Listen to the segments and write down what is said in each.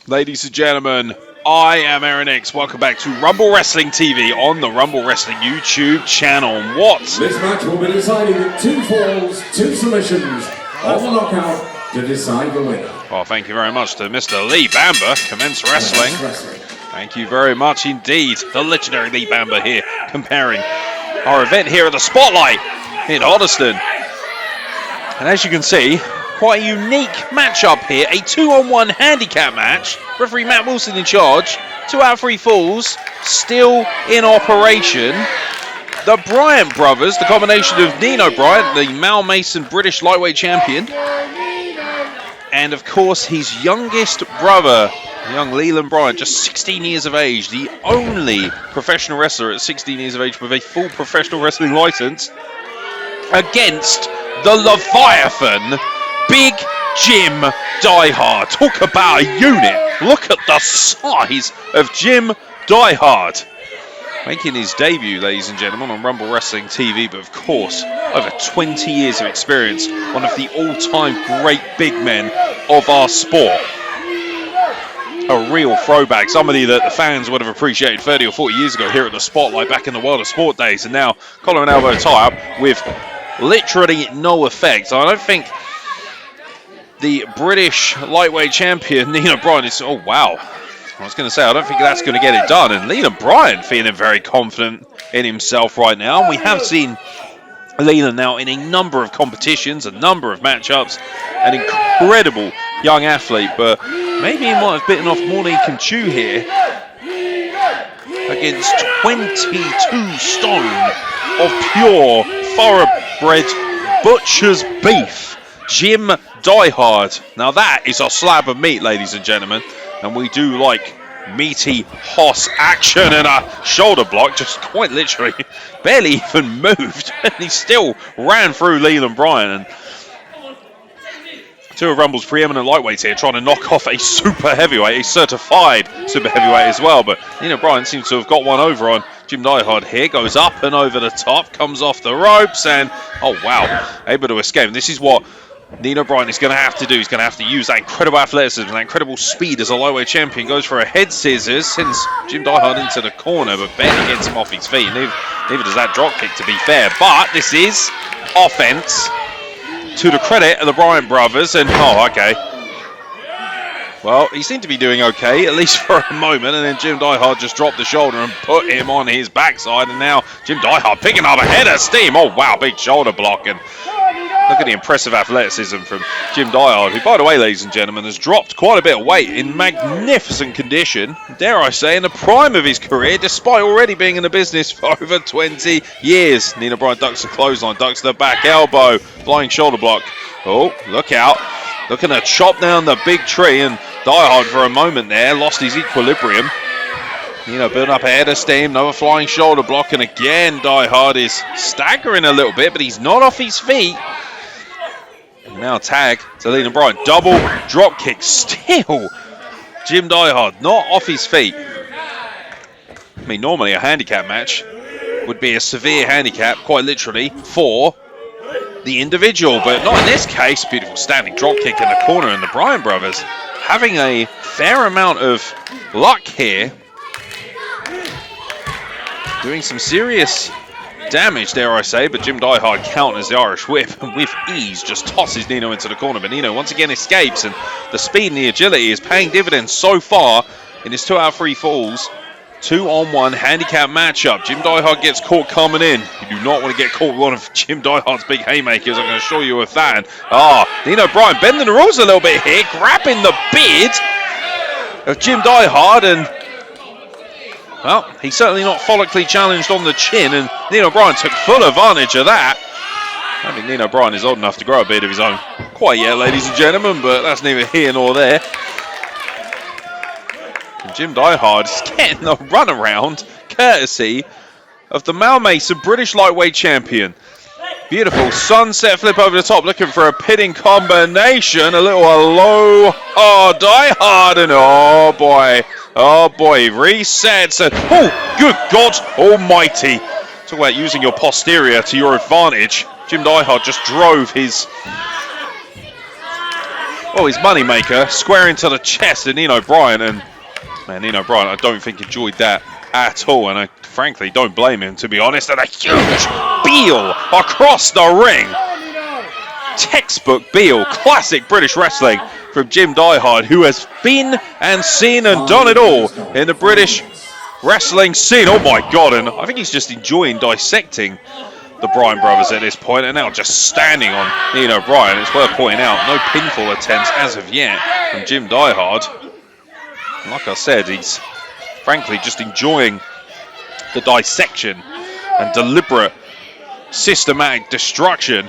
Ladies and gentlemen, I am Aaron X. Welcome back to Rumble Wrestling TV on the Rumble Wrestling YouTube channel. What? This match will be decided with 2 falls, 2 submissions, on the knockout to decide the winner. Well, thank you very much to Mr. Lee Bamber, Commence Wrestling. Thank you very much indeed. The legendary Lee Bamber here, comparing our event here at the Spotlight in Hoddesdon. And as you can see, quite a unique matchup here. A 2-on-1 handicap match. Referee Matt Wilson in charge. 2 out of 3 falls still in operation. The Bryant brothers, the combination of Nino Bryant, the Mal Mason British lightweight champion, and of course his youngest brother, young Leland Bryant, just 16 years of age, the only professional wrestler at 16 years of age with a full professional wrestling license, against the Leviathan, Big Jim Diehard. Talk about a unit. Look at the size of Jim Diehard. Making his debut, ladies and gentlemen, on Rumble Wrestling TV, but of course, over 20 years of experience, one of the all-time great big men of our sport. A real throwback, somebody that the fans would have appreciated 30 or 40 years ago here at the Spotlight back in the World of Sport days, and now collar and elbow tie-up with literally no effect. I don't think the British lightweight champion, Nino Bryant, is... Oh, wow. I was going to say, I don't think that's going to get it done. And Leland Bryant feeling very confident in himself right now. And we have seen Leland now in a number of competitions, a number of matchups. An incredible young athlete. But maybe he might have bitten off more than he can chew here. Against 22 stone of pure, thoroughbred butcher's beef. Jim Diehard. Now that is a slab of meat, ladies and gentlemen. And we do like meaty hoss action, and a shoulder block, just quite literally barely even moved. And he still ran through Leland Bryant. And 2 of Rumble's preeminent lightweights here trying to knock off a super heavyweight, a certified super heavyweight as well. But Nino Bryant seems to have got one over on Jim Diehard here. Goes up and over the top, comes off the ropes, and oh wow, able to escape. And this is what Nino Bryant is going to have to do. He's going to have to use that incredible athleticism, that incredible speed as a lightweight champion. Goes for a head scissors, sends Jim Diehard into the corner, but barely gets him off his feet. Neither does that drop kick, to be fair. But this is offense to the credit of the Bryant brothers. And oh, okay. Well, he seemed to be doing okay, at least for a moment. And then Jim Diehard just dropped the shoulder and put him on his backside. And now Jim Diehard picking up a head of steam. Oh, wow, big shoulder block. And look at the impressive athleticism from Jim Diehard, who, by the way, ladies and gentlemen, has dropped quite a bit of weight in magnificent condition, dare I say, in the prime of his career, despite already being in the business for over 20 years. Nino Bryant ducks the clothesline, ducks the back elbow, flying shoulder block. Oh, look out. Looking to chop down the big tree, and Diehard for a moment there lost his equilibrium. Nino building up a head of steam, another flying shoulder block, and again Diehard is staggering a little bit, but he's not off his feet. And now tag to Leland Bryant, double drop kick, still Jim Diehard not off his feet. I mean, normally a handicap match would be a severe handicap, quite literally, for the individual, but not in this case. Beautiful standing drop kick in the corner, and the Bryant brothers having a fair amount of luck here, doing some serious damage, dare I say, but Jim Diehard counters the Irish whip and with ease just tosses Nino into the corner. But Nino once again escapes, and the speed and the agility is paying dividends so far in his 2 out of 3 falls. 2-on-1 handicap matchup. Jim Diehard gets caught coming in. You do not want to get caught with one of Jim Diehard's big haymakers, I can assure you of that. And, Nino Bryant bending the rules a little bit here, grabbing the beard of Jim Diehard, and well, he's certainly not follically challenged on the chin, and Nino Bryant took full advantage of that. I don't think Nino Bryant is old enough to grow a beard of his own quite yet, ladies and gentlemen, but that's neither here nor there. And Jim Diehard is getting the runaround courtesy of the Mal Mason British lightweight champion. Beautiful sunset flip over the top, looking for a pinning combination. A little low. Oh, Diehard, and oh boy, resets. And oh, good God almighty. Talk about using your posterior to your advantage. Jim Diehard just drove his moneymaker square into the chest of Nino Bryant. And man, Nino Bryant, I don't think enjoyed that at all. And I frankly don't blame him, to be honest. And a huge Beal across the ring. Textbook Beal, classic British wrestling from Jim Diehard, who has been and seen and done it all in the British wrestling scene. Oh my God, and I think he's just enjoying dissecting the Bryant brothers at this point, and now just standing on Nino Bryant. It's worth pointing out, no pinfall attempts as of yet from Jim Diehard. And like I said, he's frankly just enjoying the dissection and deliberate systematic destruction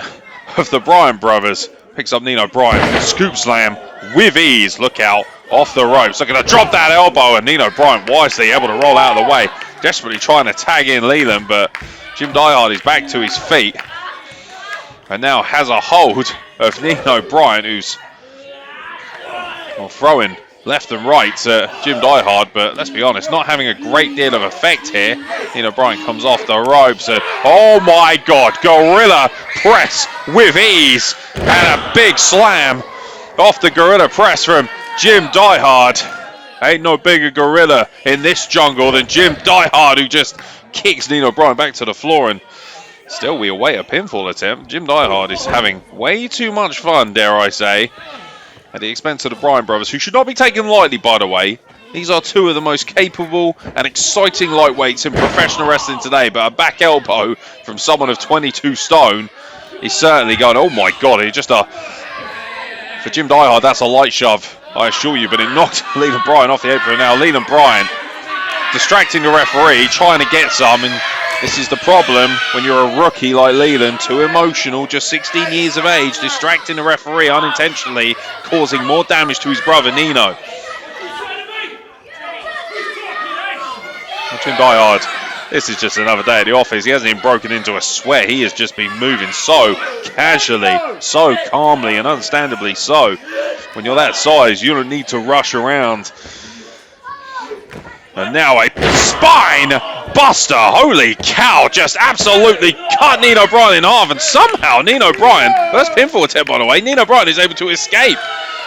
of the Bryant brothers. Picks up Nino Bryant, scoop slam with ease. Look out, off the ropes. Looking to drop that elbow, and Nino Bryant wisely able to roll out of the way. Desperately trying to tag in Leland, but Jim Diehard is back to his feet and now has a hold of Nino Bryant, who's throwing left and right to Jim Diehard, but let's be honest, not having a great deal of effect here. Nino Bryant comes off the ropes and oh my God, gorilla press with ease and a big slam off the gorilla press from Jim Diehard. Ain't no bigger gorilla in this jungle than Jim Diehard, who just kicks Nino Bryant back to the floor, and still we await a pinfall attempt. Jim Diehard is having way too much fun, dare I say, at the expense of the Bryant brothers, who should not be taken lightly, by the way. These are two of the most capable and exciting lightweights in professional wrestling today, but a back elbow from someone of 22 stone is certainly going, oh my God, it's just for Jim Diehard, that's a light shove, I assure you, but it knocked Leland Bryant off the apron. Now Leland Bryant distracting the referee, trying to get some, and this is the problem when you're a rookie like Leland, too emotional, just 16 years of age, distracting the referee unintentionally, causing more damage to his brother Nino. Jim Diehard, this is just another day at the office. He hasn't even broken into a sweat. He has just been moving so casually, so calmly, and understandably so. When you're that size, you don't need to rush around. And now a spine buster. Holy cow, just absolutely cut Nino Bryant in half. And somehow Nino Bryant, first pinfall attempt by the way, Nino Bryant is able to escape.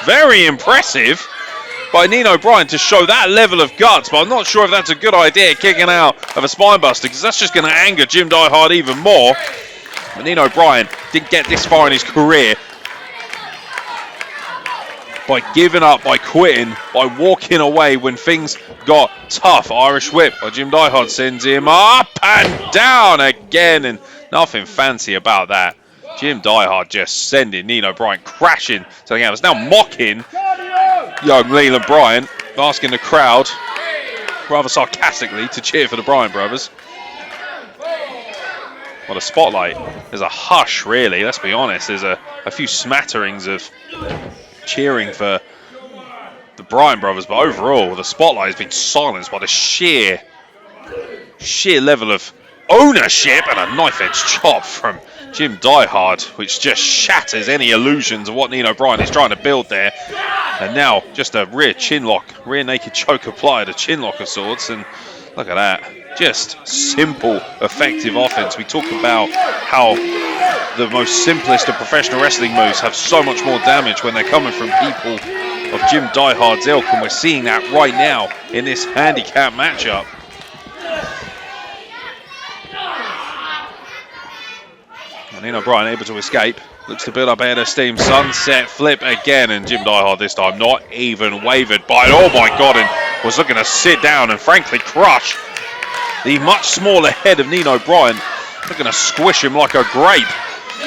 Very impressive by Nino Bryant to show that level of guts, but I'm not sure if that's a good idea, kicking out of a spine buster, because that's just going to anger Jim Diehard even more. But Nino Bryant didn't get this far in his career by giving up, by quitting, by walking away when things got tough. Irish whip by Jim Diehard sends him up and down again, and nothing fancy about that. Jim Diehard just sending Nino Bryant crashing to the canvas. Now mocking young Leland Bryant, asking the crowd rather sarcastically to cheer for the Bryant brothers. What a spotlight. There's a hush, really, let's be honest. There's a few smatterings of cheering for the Bryant brothers, but overall the spotlight has been silenced by the sheer level of ownership and a knife edge chop from Jim Diehard, which just shatters any illusions of what Nino Bryant is trying to build there. And now just a rear chin lock, rear naked choke applied, a chin lock of sorts, and look at that. Just simple, effective offense. We talk about how the most simplest of professional wrestling moves have so much more damage when they're coming from people of Jim Diehard's ilk, and we're seeing that right now in this handicap matchup. And Nino Bryant able to escape. Looks to build up ahead of steam. Sunset flip again, and Jim Diehard this time not even wavered by it. Oh my God, and was looking to sit down and frankly crush the much smaller head of Nino Bryant. Looking to squish him like a grape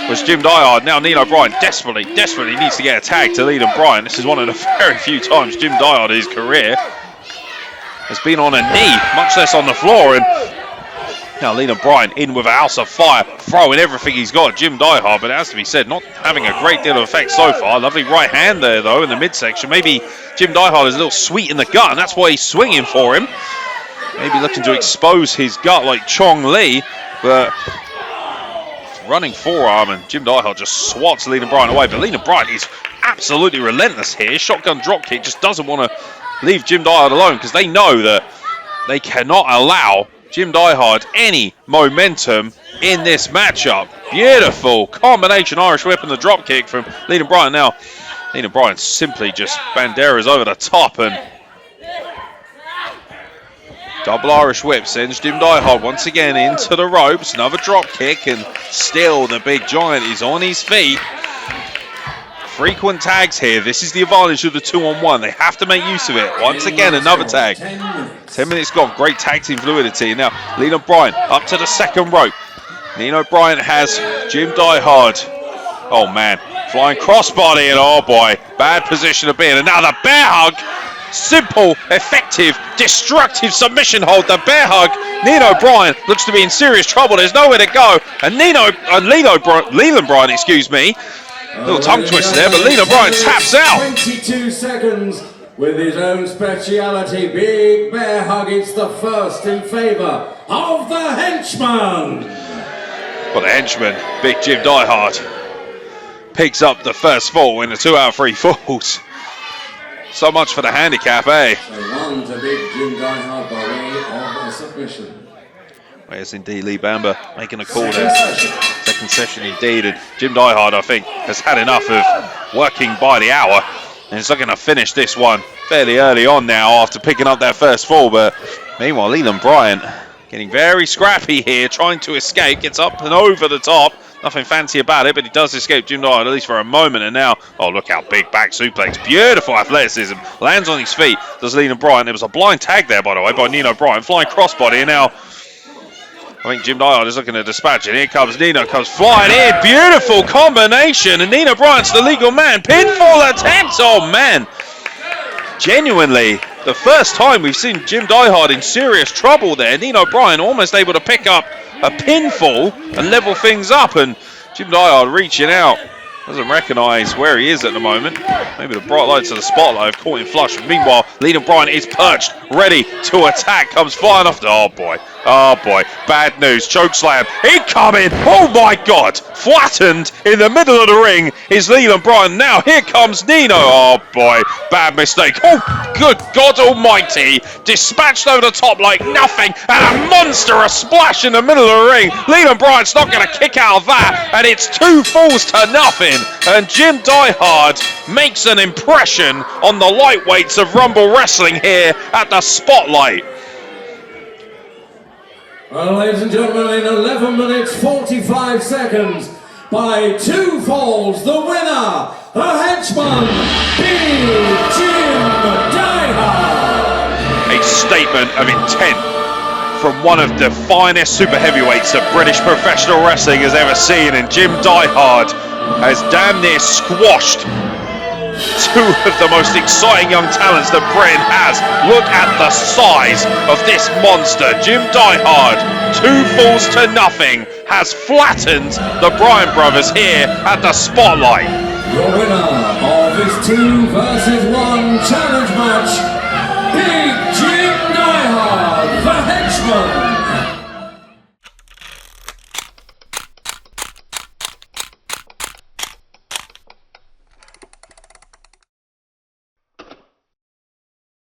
was Jim Diehard. Now Nino Bryant desperately needs to get a tag to Leland Bryant. This is one of the very few times Jim Diehard in his career has been on a knee, much less on the floor, and now Leland Bryant in with a house of fire, throwing everything he's got. Jim Diehard, but it has to be said, not having a great deal of effect so far. Lovely right hand there, though, in the midsection. Maybe Jim Diehard is a little sweet in the gut, and that's why he's swinging for him. Maybe looking to expose his gut like Chong Lee, but running forearm, and Jim Diehard just swats Leland Bryant away. But Leland Bryant is absolutely relentless here. Shotgun dropkick just doesn't want to leave Jim Diehard alone, because they know that they cannot allow Jim Diehard any momentum in this matchup. Beautiful combination Irish whip and the dropkick from Leland Bryant. Now, Leland Bryant simply just banderas over the top, and double Irish whip sends Jim Diehard once again into the ropes. Another drop kick, and still the big giant is on his feet. Frequent tags here. This is the advantage of the 2-on-1. They have to make use of it. Once again, another tag. 10 minutes gone. Great tag team fluidity. Now, Leland Bryant up to the second rope. Nino Bryant has Jim Diehard. Oh, man. Flying crossbody, and oh, boy. Bad position to be in. And now the bear hug. Simple, effective, destructive submission hold. The bear hug. Nino Bryant looks to be in serious trouble. There's nowhere to go. And Leland Bryant, excuse me. Little tongue twister there, but Leland Bryant taps out. 22 seconds with his own speciality. Big bear hug. It's the first in favour of the henchman. Well, the henchman, Big Jim Diehard, picks up the first fall in the 2 out of 3 falls. So much for the handicap, eh? So 1 to Big Jim Diehard by way of a submission. Where's indeed Lee Bamber making a call there. Second session indeed, and Jim Diehard, I think, has had enough of working by the hour, and is looking to finish this one fairly early on now after picking up that first fall. But meanwhile, Leland Bryant getting very scrappy here, trying to escape, gets up and over the top. Nothing fancy about it, but he does escape Jim Diehard, at least for a moment. And now, oh, look how big back suplex. Beautiful athleticism. Lands on his feet, does Leland Bryant. There was a blind tag there, by the way, by Nino Bryant. Flying crossbody, and now I think Jim Diehard is looking to dispatch it. Here comes Nino, comes flying in. Beautiful combination, and Nino Bryant's the legal man. Pinfall attempt, oh man. Genuinely, the first time we've seen Jim Diehard in serious trouble there. Nino Bryant almost able to pick up a pinfall and level things up, and Jim Diehard reaching out. Doesn't recognise where he is at the moment. Maybe the bright lights of the spotlight have caught him flush. Meanwhile, Leland Bryant is perched, ready to attack. Comes flying off. Oh boy. Oh boy. Bad news. Choke slam. Incoming. Oh my God. Flattened in the middle of the ring is Leland Bryant. Now here comes Nino. Oh boy. Bad mistake. Oh, good God almighty. Dispatched over the top like nothing. And a monstrous splash in the middle of the ring. Leland Bryant's not going to kick out of that. And it's 2 falls to nothing. And Jim Diehard makes an impression on the lightweights of Rumble Wrestling here at the Spotlight. Well, ladies and gentlemen, in 11 minutes 45 seconds, by 2 falls, the winner, the henchman, Big Jim Diehard. A statement of intent from one of the finest super heavyweights that British professional wrestling has ever seen, and Jim Diehard has damn near squashed 2 of the most exciting young talents that Britain has. Look at the size of this monster. Jim Diehard, 2 falls to nothing, has flattened the Bryant brothers here at the Spotlight. The winner of this 2 versus 1 challenge match